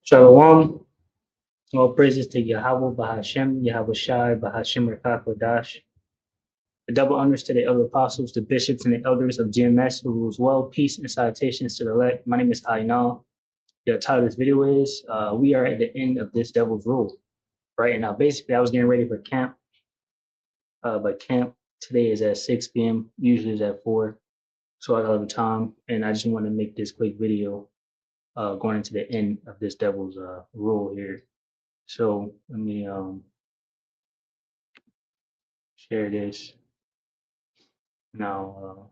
Shalom. All praises to Yahweh Bahashem, Yahweh Shai, Bahashem Rakakodash. The double honors to the elder apostles, the bishops, and the elders of GMS who rules well. Peace and salutations to the elect. My name is Ainal. The title of this video is We Are at the End of This Devil's Rule. Right now, basically, I was getting ready for camp, but camp today is at 6 p.m., usually it's at 4. So I got a little time, and I just want to make this quick video going into the end of this devil's rule here. So let me share this. Now,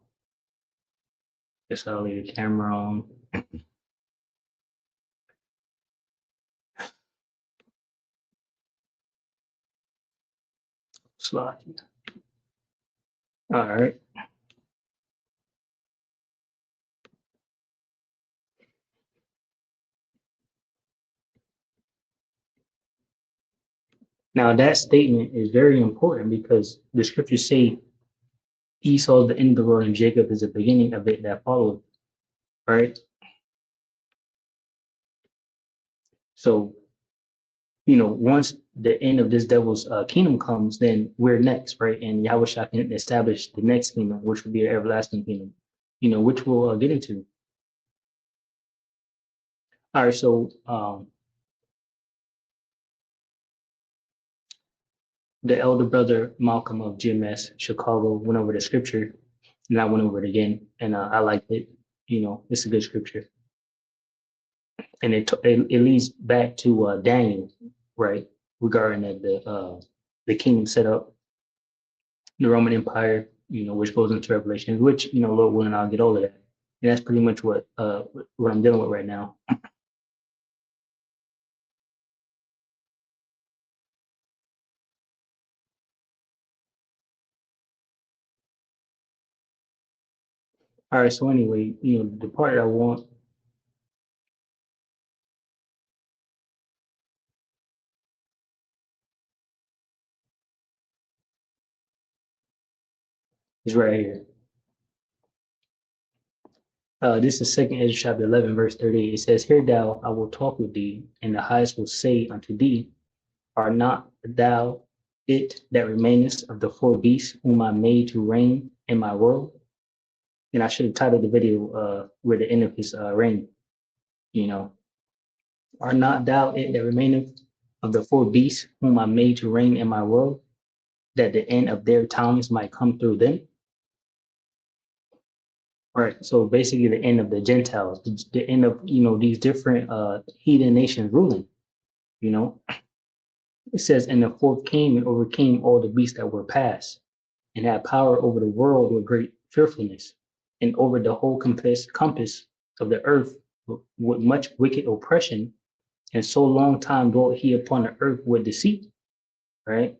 guess I'll leave the camera on. Slide. All right. Now that statement is very important because the scriptures say Esau is the end of the world and Jacob is the beginning of it that followed. Right. So, once the end of this devil's kingdom comes, then we're next, right? And Yahweh Shah can establish the next kingdom, which will be an everlasting kingdom, which we'll get into. All right. So, the elder brother Malcolm of GMS Chicago went over the scripture, and I went over it again, and I liked it. It's a good scripture, and it leads back to Daniel, right, regarding the kingdom set up, the Roman Empire, which goes into Revelation, which Lord willing, I'll get all of that, and that's pretty much what I'm dealing with right now. All right, so anyway, the part that I want is right here. This is second Ezra chapter 11, verse 38. It says, Hear thou, I will talk with thee, and the highest will say unto thee, Are not thou it that remainest of the four beasts whom I made to reign in my world? And I should have titled the video where the end of his reign, Are not thou it that remaineth of the four beasts whom I made to reign in my world, that the end of their times might come through them? Right. So basically the end of the Gentiles, the end of, these different heathen nations ruling, It says, and the fourth came and overcame all the beasts that were past, and had power over the world with great fearfulness, and over the whole compass of the earth with much wicked oppression, and so long time dwelt he upon the earth with deceit, right?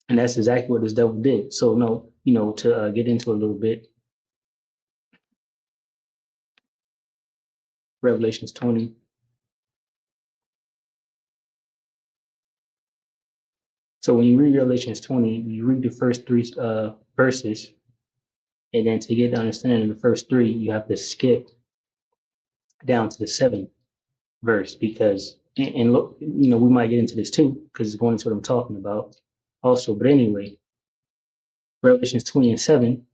And that's exactly what this devil did. So no, to get into a little bit, Revelations 20. So when you read Revelations 20, you read the first three verses, and then to get the understanding of the first three, you have to skip down to the seventh verse because, and look, we might get into this too because it's going into what I'm talking about also. But anyway, Revelations 20 and 7.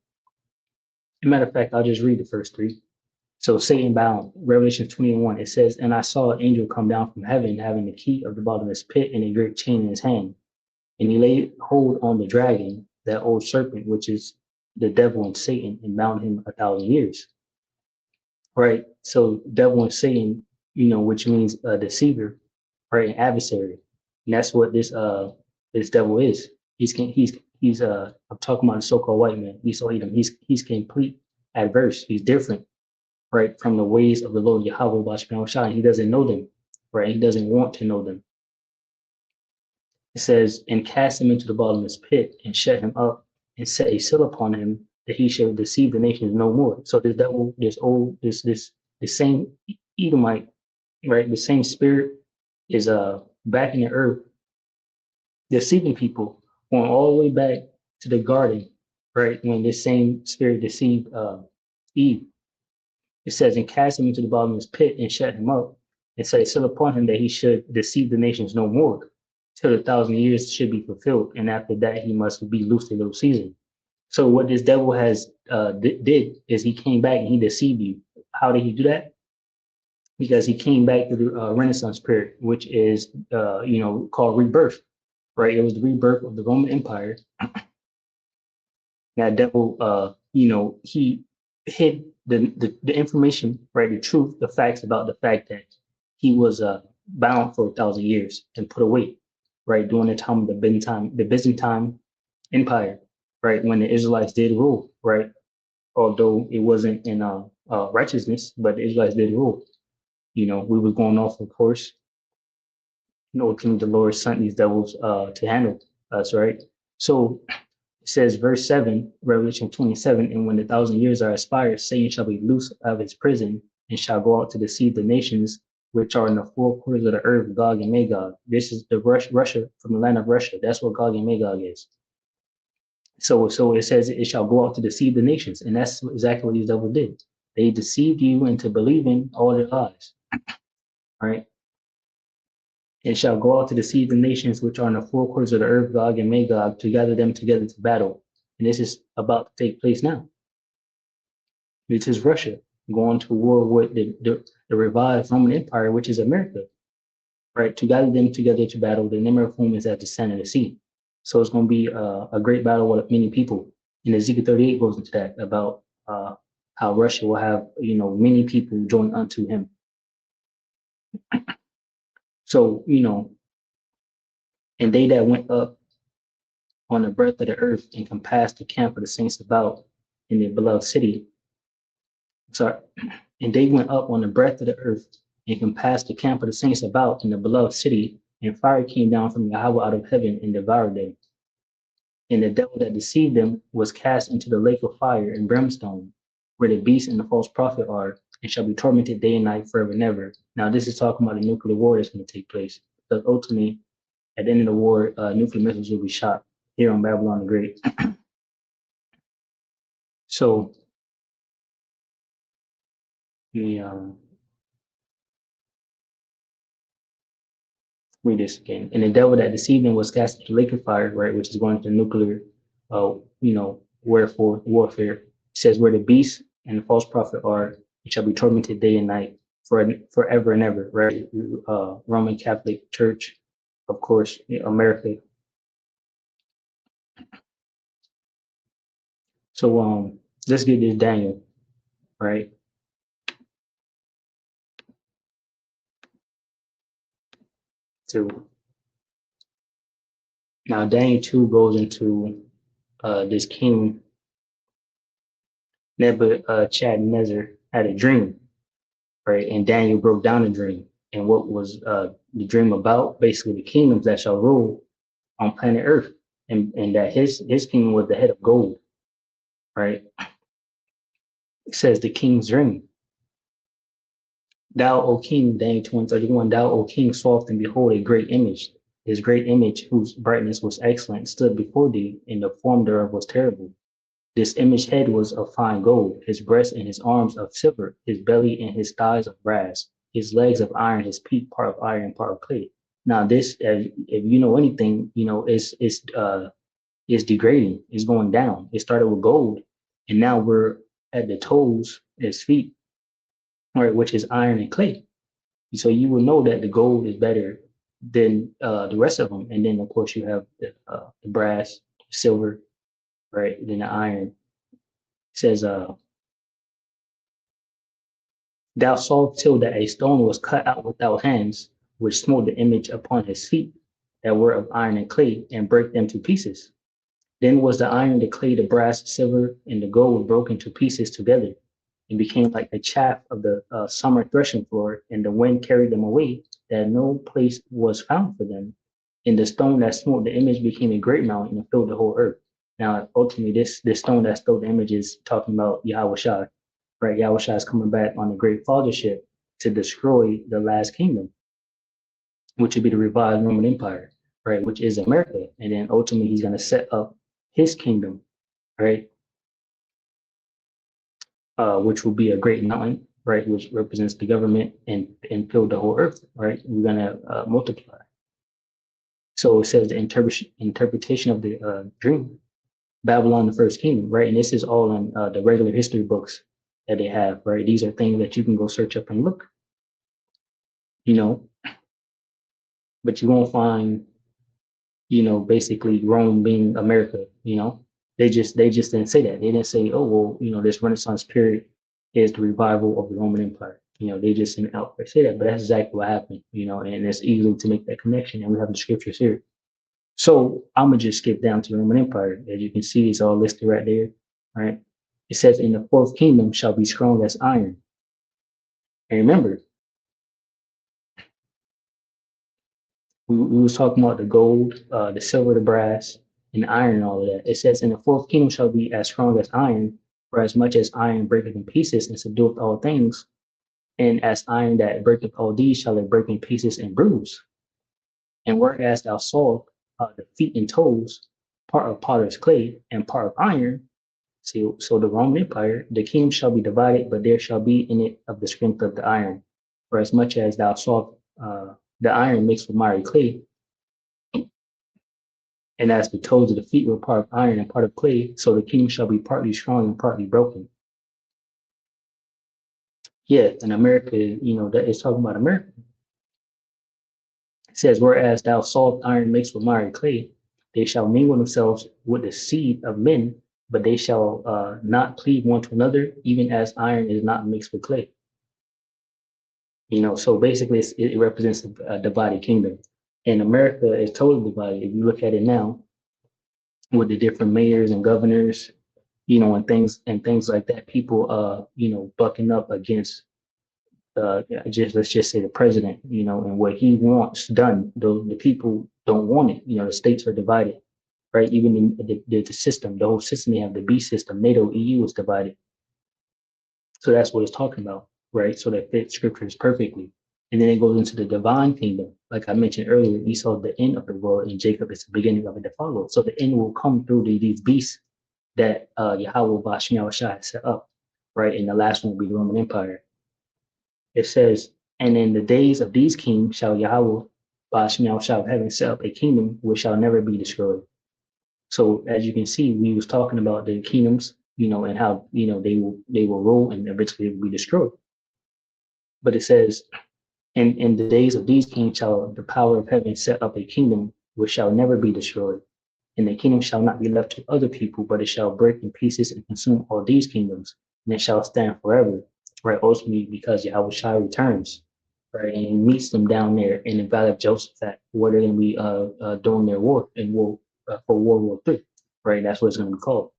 As a matter of fact, I'll just read the first three. So Satan bound, Revelation 21, it says, And I saw an angel come down from heaven, having the key of the bottomless pit and a great chain in his hand. And he laid hold on the dragon, that old serpent, which is the devil and Satan, and bound him 1,000 years. Right? So devil and Satan, which means a deceiver, right? An adversary. And that's what this devil is. I'm talking about the so-called white man. Esau Edom. He's complete adverse. He's different, right, from the ways of the Lord Yahweh Bashman Shai. He doesn't know them, right? He doesn't want to know them. It says, and cast him into the bottomless pit and shut him up and set a seal upon him that he shall deceive the nations no more. So this devil, the same Edomite, right? The same spirit is back in the earth, deceiving people, going all the way back to the garden, right? When this same spirit deceived Eve. It says, and cast him into the bottomless pit and shut him up and set a seal upon him that he should deceive the nations no more, till the 1,000 years should be fulfilled, and after that he must be loosed a little season. So what this devil has did is he came back and he deceived you. How did he do that? Because he came back to the Renaissance period, which is called rebirth, right? It was the rebirth of the Roman Empire. That devil, he hid the information, right? The truth, the facts about the fact that he was bound for 1,000 years and put away, right? During the time of the Byzantine Empire, right? When the Israelites did rule, right? Although it wasn't in righteousness, but the Israelites did rule. We were going off, of course. The Lord sent these devils to handle us, right? So it says, verse 7, Revelation 27, and when the 1,000 years are expired, Satan shall be loosed out of his prison and shall go out to deceive the nations which are in the four quarters of the earth, Gog and Magog. This is the Russia, from the land of Russia. That's what Gog and Magog is. So it says it shall go out to deceive the nations. And that's exactly what these devils did. They deceived you into believing all their lies. Right? It shall go out to deceive the nations which are in the four quarters of the earth, Gog and Magog, to gather them together to battle. And this is about to take place now. This is Russia going to war with the revived Roman Empire, which is America, right? To gather them together to battle, the number of whom is at the sand of the sea. So it's going to be a great battle with many people. And Ezekiel 38 goes into that about how Russia will have, many people join unto him. So, and they that went up on the breadth of the earth and compassed the camp of the saints about in the beloved city. Sorry. And they went up on the breadth of the earth and compassed the camp of the saints about in the beloved city, and fire came down from Yahweh out of heaven and devoured them. And the devil that deceived them was cast into the lake of fire and brimstone, where the beast and the false prophet are, and shall be tormented day and night forever and ever. Now, this is talking about the nuclear war that's going to take place. Because ultimately, at the end of the war, nuclear missiles will be shot here on Babylon the Great. So, read this again. And the devil that deceived them was cast into the lake of fire, right, which is going to nuclear, warfare. It says where the beast and the false prophet are, it shall be tormented day and night forever and ever, right? Roman Catholic Church, of course, America. So let's get this Daniel, right? So now Daniel 2 goes into this king Nebuchadnezzar had a dream, right? And Daniel broke down the dream. And what was the dream about? Basically, the kingdoms that shall rule on planet Earth, and that his kingdom was the head of gold, right? It says the king's dream. Thou, O king, Daniel 2:31, thou, O king, sawest and behold a great image. This great image, whose brightness was excellent, stood before thee, and the form thereof was terrible. This image head was of fine gold, his breast and his arms of silver, his belly and his thighs of brass, his legs of iron, his feet part of iron, part of clay. Now this, if you know anything, is degrading. It's going down. It started with gold, and now we're at the toes, his feet, right, which is iron and clay. So you will know that the gold is better than the rest of them. And then of course you have the brass, silver, right? Then the iron. It says, thou sawest till that a stone was cut out without hands, which smote the image upon his feet that were of iron and clay, and brake them to pieces. Then was the iron, the clay, the brass, silver, and the gold broken to pieces together, and became like the chaff of the summer threshing floor, and the wind carried them away, that no place was found for them. And the stone that smote the image became a great mountain and filled the whole earth. Now, ultimately, this stone that stole the image is talking about Yahweh Shai, right? Yahweh Shai is coming back on the great fathership to destroy the last kingdom, which would be the revived Roman Empire, right? Which is America. And then ultimately, he's going to set up his kingdom, right? Which will be a great mountain, right, which represents the government and fill the whole earth, right? We're gonna multiply. So it says the interpretation of the dream, Babylon, the first kingdom, right? And this is all in the regular history books that they have, right? These are things that you can go search up and look, you know, but you won't find, basically Rome being America, they just didn't say that. They didn't say, oh, well, this Renaissance period is the revival of the Roman Empire. They just didn't outright say that, but that's exactly what happened, and it's easy to make that connection. And we have the scriptures here. So I'm gonna just skip down to the Roman Empire. As you can see, it's all listed right there. Right. It says, "In the fourth kingdom shall be strong as iron." And remember, we was talking about the gold, the silver, the brass, and the iron, and all of that. It says, "In the fourth kingdom shall be as strong as iron, for as much as iron breaketh in pieces and subdueth all things, and as iron that breaketh all these shall it break in pieces and bruise. And whereas thou sawest the feet and toes, part of potter's clay and part of iron, so the Roman Empire, the kingdom shall be divided, but there shall be in it of the strength of the iron. For as much as thou sawest the iron mixed with miry clay, and as the toes of the feet were part of iron and part of clay, so the kingdom shall be partly strong and partly broken." Yeah, in America, that is talking about America. It says, "Whereas thou sawest iron mixed with miry clay, they shall mingle themselves with the seed of men, but they shall not cleave one to another, even as iron is not mixed with clay." So basically it represents a divided kingdom. And America is totally divided. If you look at it now, with the different mayors and governors, and things like that, people bucking up against just let's just say the president, and what he wants done. The people don't want it. The states are divided, right? Even in the system, the whole system, they have the B system, NATO, EU is divided. So that's what it's talking about, right? So that fits scriptures perfectly. And then it goes into the divine kingdom. Like I mentioned earlier, Esau, the end of the world, and Jacob is the beginning of it to follow. So the end will come through these beasts that Yahweh Bashmiel Shah has set up, right? And the last one will be the Roman Empire. It says, "And in the days of these kings shall Yahweh Bashmiel Shah of heaven set up a kingdom which shall never be destroyed." So as you can see, we was talking about the kingdoms, and how they will rule and eventually be destroyed. But it says, "And in the days of these kings shall the power of heaven set up a kingdom which shall never be destroyed. And the kingdom shall not be left to other people, but it shall break in pieces and consume all these kingdoms, and it shall stand forever." Right, ultimately because Yahweh Shai returns, right, and he meets them down there in the Valley of Josaphat, where they're going to be doing their war in war for World War III, right? That's what it's going to be called.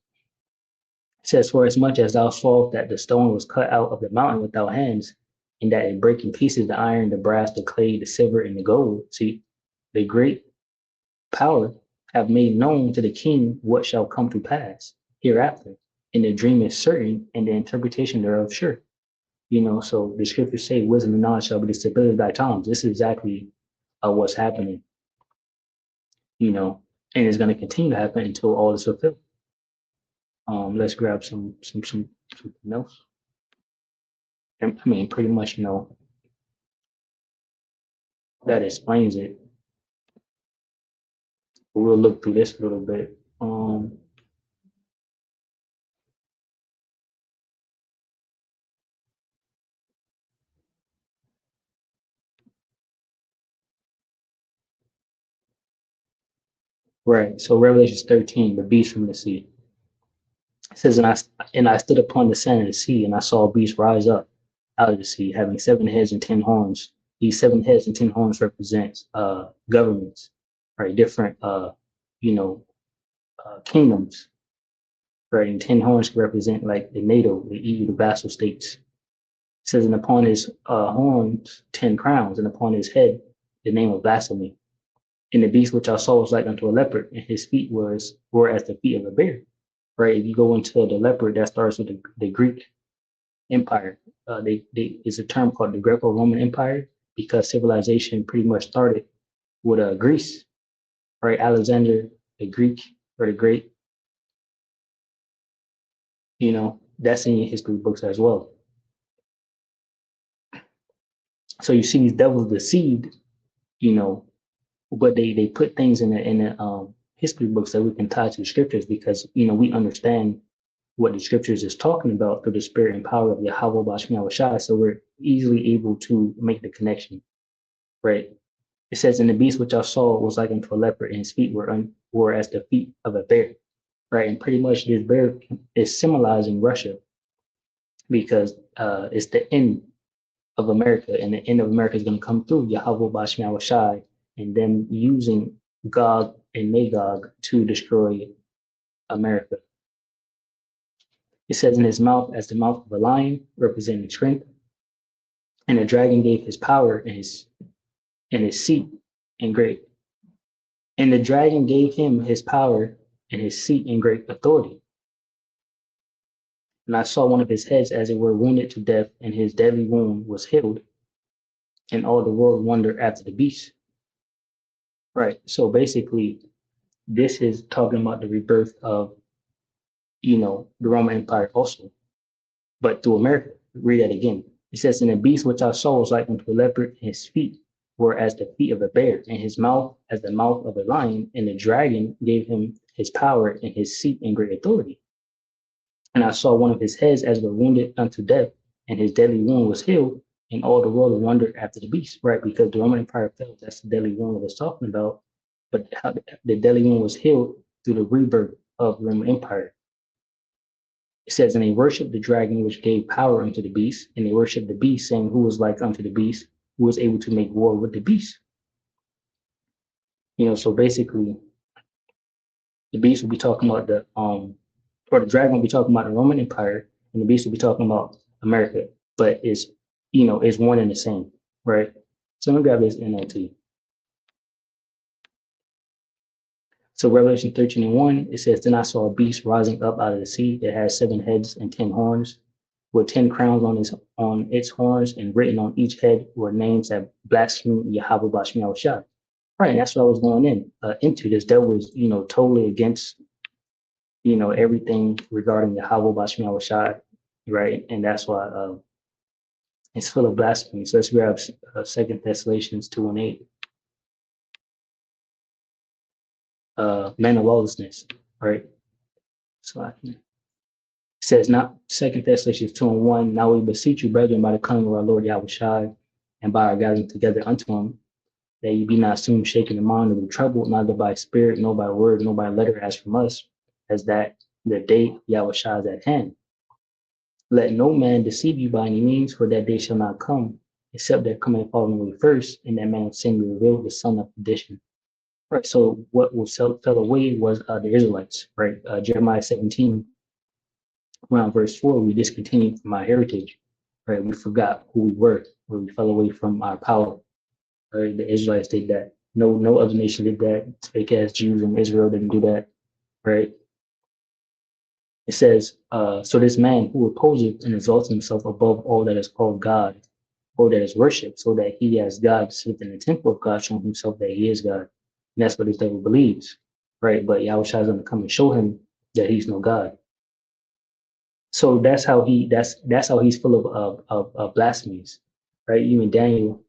It says, "For as much as thou sawest that the stone was cut out of the mountain without hands, and that it break in pieces the iron, the brass, the clay, the silver, and the gold." See, the great power have made known to the king what shall come to pass hereafter. And the dream is certain, and the interpretation thereof sure. So the scriptures say, "Wisdom and knowledge shall be the stability of thy times." This is exactly what's happening, and it's going to continue to happen until all is fulfilled. Let's grab something else. I mean, pretty much, that explains it. But we'll look through this a little bit. Right. So Revelation 13, the beast from the sea. It says, "And I stood upon the sand of the sea, and I saw a beast rise up out of the sea, having 7 heads and 10 horns. These 7 heads and 10 horns represents governments, right? Different kingdoms, right? And 10 horns represent like the NATO, the EU, the vassal states. It says, "And upon his horns 10 crowns, and upon his head the name of blasphemy. And the beast which I saw was like unto a leopard, and his feet were as the feet of a bear." Right? If you go into the leopard, that starts with the Greek Empire. They is a term called the Greco-Roman Empire because civilization pretty much started with Greece, right? Alexander the Greek or the Great, that's in your history books as well. So you see these devils deceived, you know, but they put things in the history books that we can tie to the scriptures because we understand what the scriptures is talking about through the spirit and power of Yahweh Bashmi Shai. So we're easily able to make the connection, right? It says, "And the beast which I saw was like unto a leopard, and his feet were as the feet of a bear." Right, and pretty much this bear is symbolizing Russia because it's the end of America, and the end of America is going to come through Yahweh Bashmi Shai and them using Gog and Magog to destroy America. It says, "In his mouth as the mouth of a lion, representing strength, and the dragon gave his power and his seat and great. And the dragon gave him his power and his seat and great authority. And I saw one of his heads as it were wounded to death, and his deadly wound was healed, and all the world wondered after the beast." Right. So basically, this is talking about the rebirth of, the Roman Empire also, but through America. Read that again. It says, "And the beast which I saw was like unto a leopard, and his feet were as the feet of a bear, and his mouth as the mouth of a lion, and the dragon gave him his power and his seat and great authority. And I saw one of his heads as were wounded unto death, and his deadly wound was healed, and all the world wondered after the beast," right? Because the Roman Empire fell. That's the deadly wound that it's talking about. But how the deadly wound was healed through the rebirth of the Roman Empire. It says, "And they worshiped the dragon, which gave power unto the beast, and they worshiped the beast, saying, Who was like unto the beast, who was able to make war with the beast?" So basically, the beast will be talking about or the dragon will be talking about the Roman Empire, and the beast will be talking about America. But it's one and the same, right? So I'm gonna grab this NLT. So Revelation 13:1, it says, "Then I saw a beast rising up out of the sea. It has 7 heads and 10 horns, with 10 crowns on its horns, and written on each head were names that blaspheme Yahweh Bashmi Shai." Right, and that's what I was going into. This devil is, totally against, everything regarding Yahweh Bashmi Shai, right? And that's why it's full of blasphemy. So let's grab 2 Thessalonians 2:8. Man of lawlessness, right? So I can. It says, not 2 Thessalonians 2:1, "Now we beseech you, brethren, by the coming of our Lord Yahweh Shai, and by our gathering together unto him, that ye be not soon shaken in mind or be troubled, neither by spirit, nor by word, nor by letter as from us, as that the day Yahweh Shai is at hand. Let no man deceive you by any means, for that day shall not come, except there come a falling away first, and that man of sin be revealed, the son of perdition." Right. So what fell away was the Israelites, right? Jeremiah 17, around verse 4, "We discontinued from our heritage," right? We forgot who we were, where we fell away from our power. Right? The Israelites did that. No other nation did that. Fake ass Jews in Israel didn't do that, right? It says, "So this man who opposes and exalts himself above all that is called God, or that is worshipped, so that he as God sits in the temple of God, showing himself that he is God." And that's what this devil believes, right? But Yahweh Shai is going to come and show him that he's no God. So that's how he's full of blasphemies, right? Even Daniel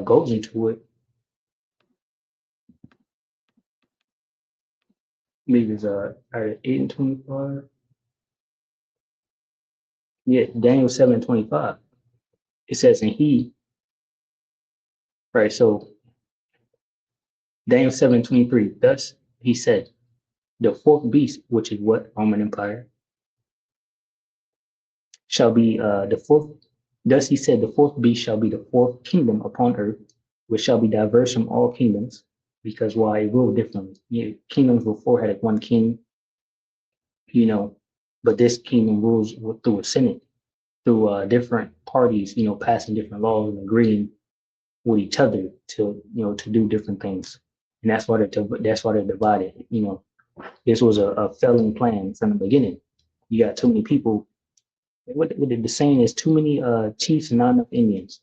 goes into it. Maybe it's 8:25. Yeah, Daniel 7:25. It says, "And he," right? So Daniel 7:23. "Thus he said, the fourth beast, which is what Roman Empire, shall be the fourth. Thus he said, the fourth beast shall be the fourth kingdom upon earth, which shall be diverse from all kingdoms, because why it rule differently. Kingdoms before had one king, but this kingdom rules through a senate, through different parties, passing different laws and agreeing with each other to do different things, and that's why they're divided. This was a failing plan from the beginning. You got too many people. What the saying is, too many chiefs and not enough Indians,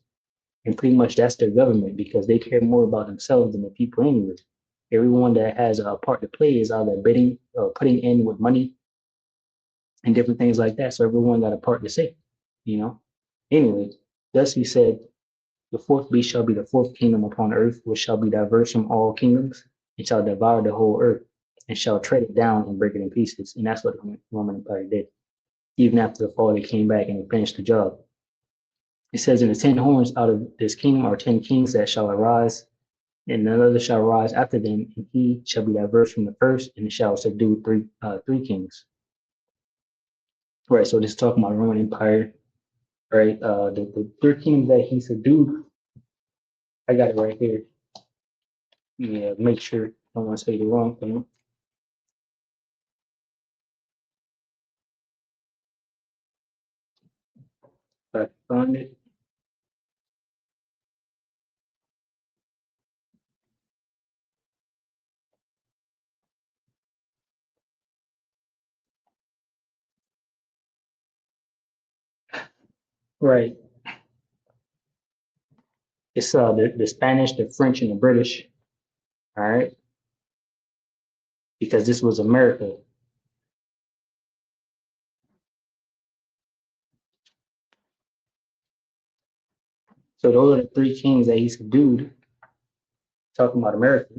and pretty much that's their government because they care more about themselves than the people anyway. Everyone that has a part to play is either bidding or putting in with money and different things like that. So everyone got a part to say, you know. Anyway, thus he said, the fourth beast shall be the fourth kingdom upon earth, which shall be diverse from all kingdoms, and shall devour the whole earth, and shall tread it down and break it in pieces. And that's what the Roman Empire did. Even after the fall, they came back and they finished the job. It says, in the 10 horns out of this kingdom are 10 kings that shall arise, and another shall rise after them, and he shall be diverse from the first, and shall subdue three kings. Right, so this is talking about the Roman Empire, right? The three kingdoms that he subdued, I got it right here. Yeah, make sure I don't want to say the wrong thing. If I can find it. Right. It's the Spanish, the French, and the British. All right. Because this was America. So those are the three kings that he subdued, talking about America.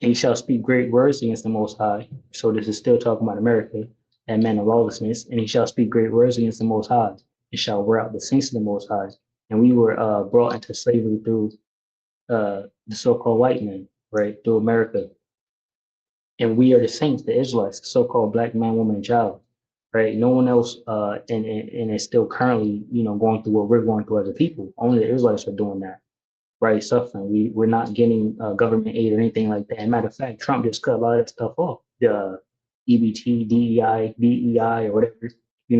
And he shall speak great words against the Most High. So this is still talking about America, that man of lawlessness. And he shall speak great words against the Most High, and shall wear out the saints of the Most High. And we were brought into slavery through the so-called white men, right, through America. And we are the saints, the Israelites, the so-called black man, woman, and child, right? No one else, and is still currently, going through what we're going through as a people. Only the Israelites are doing that, right? Suffering. We're not getting government aid or anything like that. And matter of fact, Trump just cut a lot of that stuff off. The EBT, DEI, or whatever.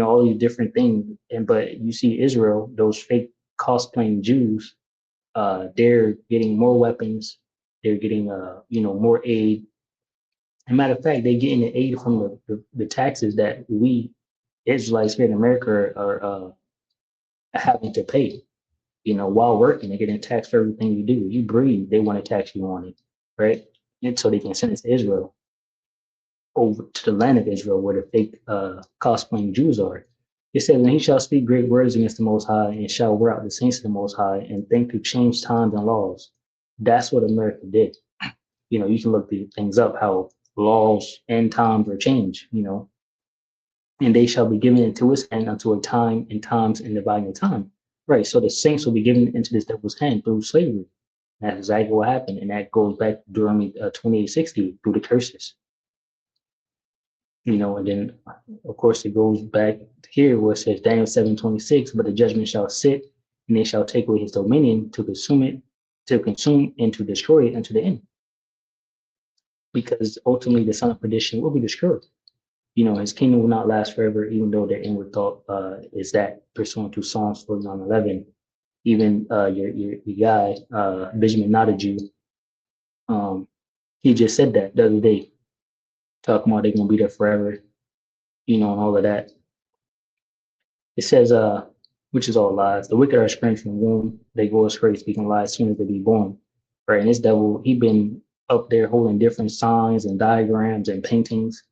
All these different things. And but you see Israel, those fake cosplaying Jews, they're getting more weapons. They're getting, more aid. As a matter of fact, they're getting the aid from the taxes that we Israelites here in America are having to pay. While working, they're getting taxed for everything you do. You breathe, they want to tax you on it, right? And so they can send it to Israel, over to the land of Israel, where the fake cosplaying Jews are. It says, and he shall speak great words against the Most High, and shall wear out the saints of the Most High, and think to change times and laws. That's what America did. You can look these things up, how laws and times are changed, and they shall be given into his hand unto a time and times and dividing time. Right. So the saints will be given into this devil's hand through slavery. That's exactly what happened. And that goes back to Deuteronomy 28:60 through the curses. And then of course it goes back here where it says Daniel 7:26, but the judgment shall sit, and they shall take away his dominion to consume it, to consume and to destroy it unto the end. Because ultimately the son of perdition will be destroyed. His kingdom will not last forever, even though their inward thought is that, pursuant to Psalms 49:11. Even your guy, Benjamin Notaju, he just said that the other day, talking about they're gonna be there forever, and all of that. It says, which is all lies. The wicked are strange from the womb; they go astray, speaking lies as soon as they be born. Right, and this devil, he been up there holding different signs and diagrams and paintings,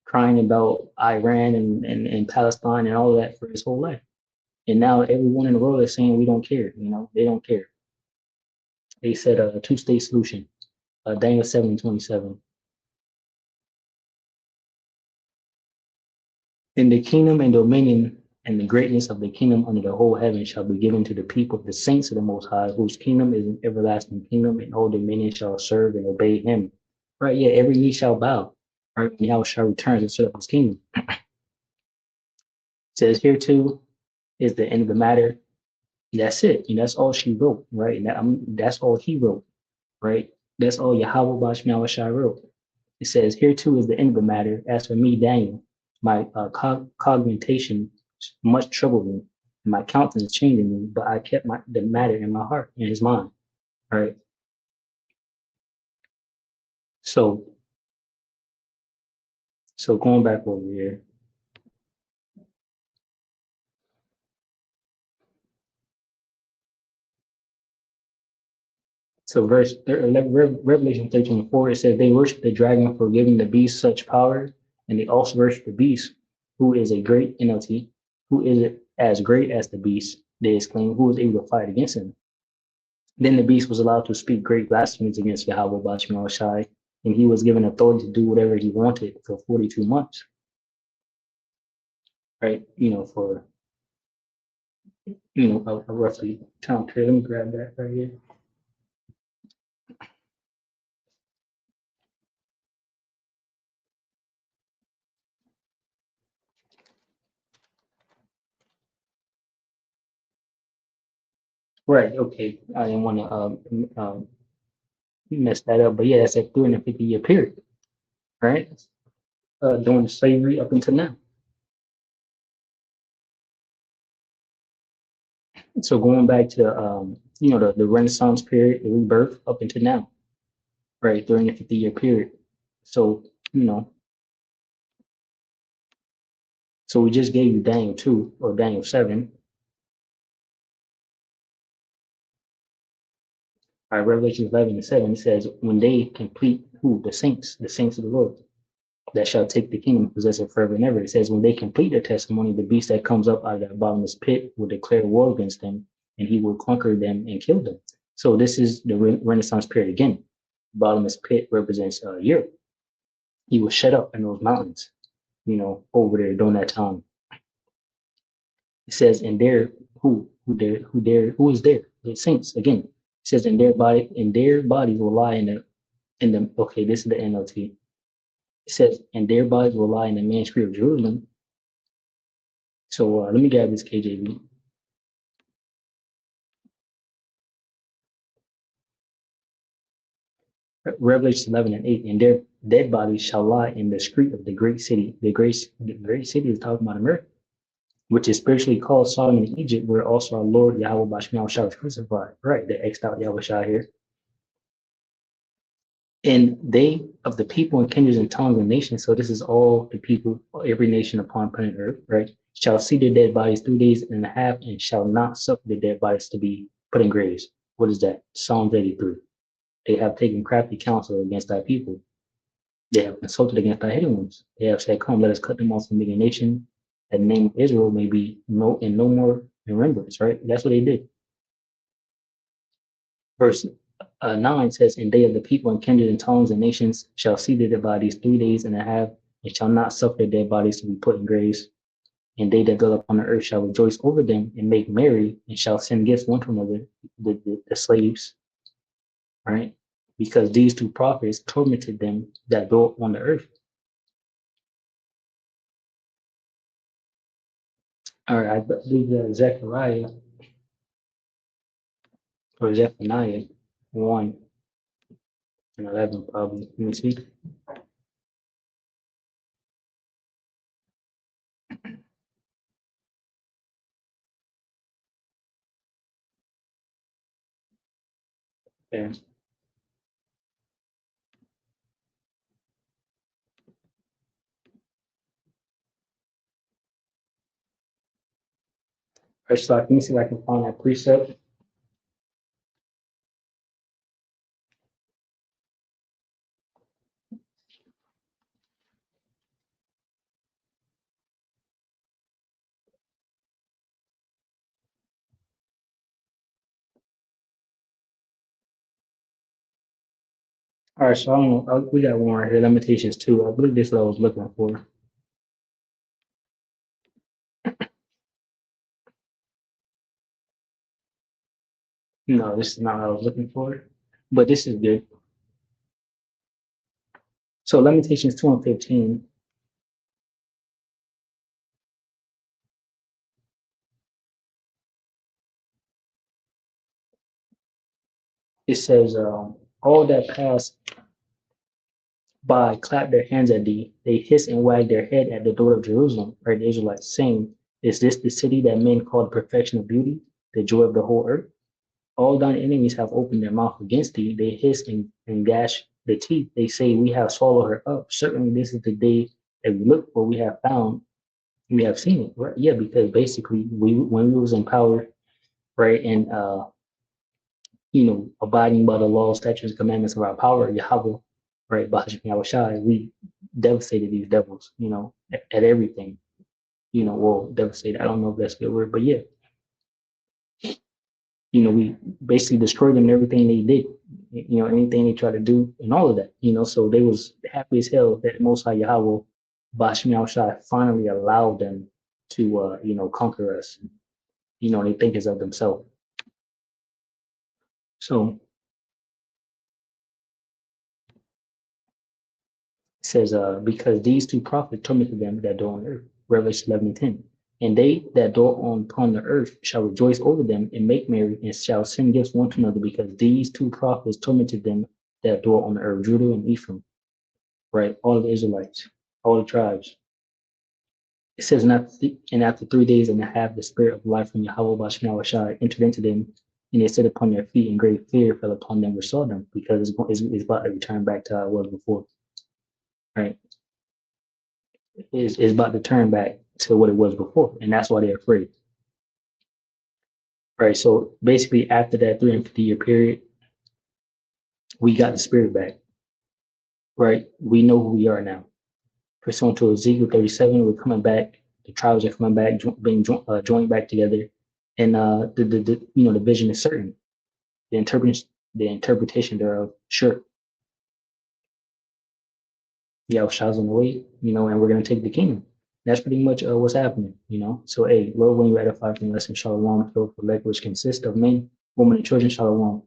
crying about Iran and Palestine and all of that for his whole life. And now everyone in the world is saying we don't care. They don't care. They said a two-state solution. Daniel 7:27. And the kingdom and dominion and the greatness of the kingdom under the whole heaven shall be given to the people, the saints of the Most High, whose kingdom is an everlasting kingdom, and all dominion shall serve and obey him. Right? Yeah, every knee shall bow. Right? And Yahweh shall return to set up his kingdom. It says here too is the end of the matter. That's it. That's all she wrote, right? That's all he wrote, right? That's all Yahweh Bashmiah Shai wrote. It says, here too is the end of the matter. As for me, Daniel, my cognition much troubled me, and my countenance changed me, but I kept the matter in my heart, in his mind. All right. So, going back over here. So Revelation 13:4, it says they worship the dragon for giving the beast such power, and they also worship the beast who is a great NLT, who is as great as the beast, they exclaimed, who was able to fight against him. Then the beast was allowed to speak great blasphemies against Yahweh Bashim Shai, and he was given authority to do whatever he wanted for 42 months. Right? For a roughly time period. Let me grab that right here. Right. Okay. I didn't want to mess that up, but yeah, that's a 350-year period, right? During slavery up until now. So going back to the Renaissance period, the rebirth up until now, right? During the 50-year period. So so we just gave you Daniel 2 or Daniel 7. All right, Revelation 11:7, it says, when they complete who? The saints of the Lord, that shall take the kingdom and possess it forever and ever. It says, when they complete their testimony, the beast that comes up out of that bottomless pit will declare war against them, and he will conquer them and kill them. So this is the Renaissance period again. Bottomless pit represents Europe. He was shut up in those mountains, over there during that time. It says, and there, who is there? The saints again. It says, in their bodies will lie in the. Okay, this is the NLT. It says, and their bodies will lie in the manuscript of Jerusalem. So let me grab this KJV. Revelation 11:8, and their dead bodies shall lie in the street of the great city. The great city is talking about America, which is spiritually called Sodom and Egypt, where also our Lord Yahweh Bashmiel Shah was crucified. Right, the exed out Yahweh Shah here. And they of the people and kindreds and tongues and nations, so this is all the people, every nation upon planet Earth, right, shall see their dead bodies 3 days and a half and shall not suffer their dead bodies to be put in graves. What is that? Psalms 83. They have taken crafty counsel against thy people. They have consulted against thy hidden ones. They have said, come, let us cut them off from being a nation, that the name of Israel may be no more remembrance, right? That's what they did. Verse 9 says, and they of the people and kindred and tongues and nations shall see their dead bodies 3 days and a half, and shall not suffer their dead bodies to be put in graves. And they that dwell upon the earth shall rejoice over them and make merry, and shall send gifts one to another, the slaves, right? Because these two prophets tormented them that dwell on the earth. All right, I believe that Zechariah or Zephaniah 1 and 11 probably. Let me see. Yeah. All right, so let me see if I can find that precept. All right, so I don't know. We got one right here. Lamentations 2. I believe this is what I was looking for. No, this is not what I was looking for, but this is good. So Lamentations 2 and 15. It says, all that pass by clap their hands at thee. They hiss and wag their head at the door of Jerusalem, right? The Israelites saying, is this the city that men call the perfection of beauty, the joy of the whole earth? All thine enemies have opened their mouth against thee. They hiss and gash the teeth. They say, we have swallowed her up. Certainly this is the day that we look for. We have found, we have seen it, right? Yeah, because basically when we was in power, right, and abiding by the law, statutes, and commandments of our power, Yahweh, right, Bahashim Yahushai, we devastated these devils, at everything. Well, devastated. I don't know if that's a good word, but yeah, we basically destroyed them and everything they did, anything they tried to do and all of that, so they was happy as hell that Most High Yahweh, Bashmi Shai, finally allowed them to, conquer us. They think it's of themselves. So it says, because these two prophets tormented them that dwell on earth, Revelation 11:10. And they that dwell upon the earth shall rejoice over them and make merry and shall send gifts one to another because these two prophets tormented them that dwell on the earth, Judah and Ephraim, right? All the Israelites, all the tribes. It says, and after 3 days and a half, the spirit of life from Yahweh Bashmi Shai entered into them, and they stood upon their feet, and great fear fell upon them which saw them, because it's about to return back to how it was before, right? Is about to turn back to what it was before, and that's why they're afraid. Right. So basically, after that 350-year period, we got the spirit back. Right. We know who we are now. Pursuant to Ezekiel 37, we're coming back. The tribes are coming back, being joined back together, and the vision is certain. The interpretation thereof sure. Shah's on the way, and we're gonna take the kingdom. That's pretty much what's happening. So, hey, Lord, when you edify from lesson Shalom, for which consists of men, women, and children, Shalom.